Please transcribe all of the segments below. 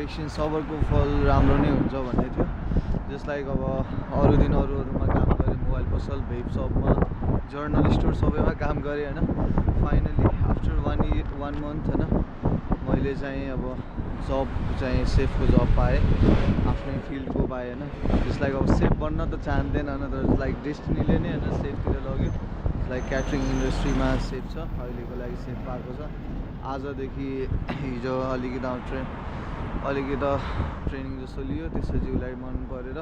एकछिन सबरको फल राम्रो नै हुन्छ भन्ने थियो। जस्ट लाइक अब अरू दिन अरूमा काम गरेँ, मोबाइल पसल, भेप सपमा, जर्नल स्टोर सबैमा काम गरेँ होइन। फाइनली आफ्टर 1 month होइन मैले चाहिँ अब जब चाहिँ सेफको जब पाएँ, आफ्नै फिल्डको पाएँ होइन। जस्ट लाइक अब सेफ बन्न त चाहँदैन होइन, तर लाइक डेस्टिनीले नै होइन सेफतिर लग्यो। लाइक क्याटरिङ इन्डस्ट्रीमा सेफ छ, अहिलेको लागि सेफ पाएको छ। आजदेखि हिजो अलिकति ट्रेनिङ जस्तो लियो, त्यसपछि उसलाई मन परेर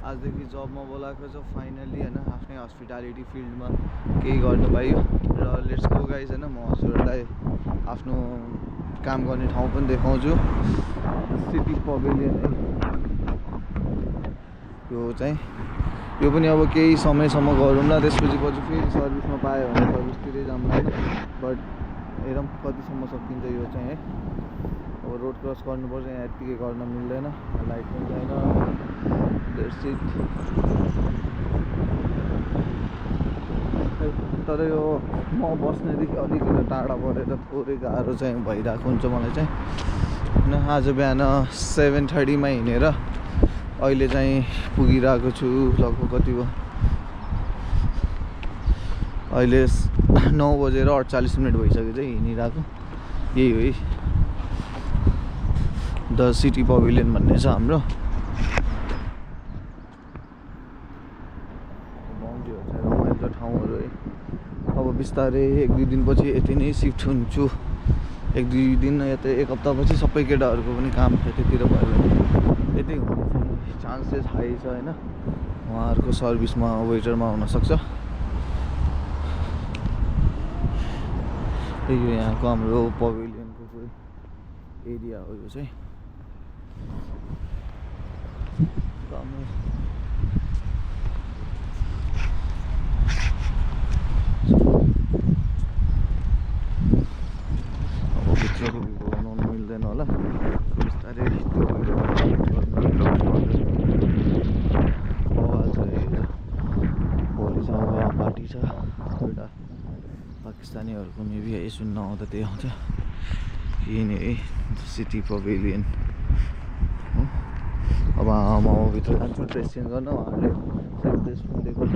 आजदेखि जबमा बोलाएको छ फाइनली होइन। आफ्नै हस्पिटालिटी फिल्डमा केही गर्नु पाइयो र लेट्स गो गाइज होइन। म हजुरहरूलाई आफ्नो काम गर्ने ठाउँ पनि देखाउँछु, सिटी पवेलियन है। यो पनि अब केही समयसम्म गरौँला, त्यसपछि पछि फेरि सर्भिसमा पायो भने सर्भिसतिरै जाउँला होइन। बट हेरौँ कतिसम्म सकिन्छ यो चाहिँ है। अब रोड क्रस गर्नुपर्छ, यहाँ यत्तिकै गर्न मिल्दैन, लाइट पनि छैन। That's it. तर यो म बस्नेदेखि अलिकति टाढा परेर थोरै गाह्रो चाहिँ भइरहेको हुन्छ मलाई चाहिँ होइन। आज बिहान 7:30मा हिँडेर अहिले चाहिँ पुगिरहेको छु। लगभग कति भयो अहिले 9:48 भइसक्यो चाहिँ हिँडिरहेको। यही हो है द सिटी पवेलियन भन्ने छ हाम्रो। बाउन्ड्रीहरू चाहिँ रमाइलो ठाउँहरू है। अब बिस्तारै 1-2 दिनपछि यति नै सिफ्ट हुन्छु। 1-2 दिन या त 1 हप्तापछि सबै केटाहरूको पनि काम त्यतिर भयो भने यतै हुने चान्सेस हाई छ होइन। उहाँहरूको सर्भिसमा वेटरमा हुनसक्छ। यो यहाँको हाम्रो पवेलियनको एरिया हो यो चाहिँ। अब भित्रको भिडियो बनाउनु मिल्दैन होला, बिस्तारै भोलि छ पार्टी छ एउटा पाकिस्तानीहरूको, मेबी है सुन्न आउँदा त्यही आउँछ। यही नै है सिटी पवेलियन। अब म भित्र जान्छु ड्रेस चेन्ज गर्न, उहाँहरूले सेफ ड्रेस पनि दिएको छ।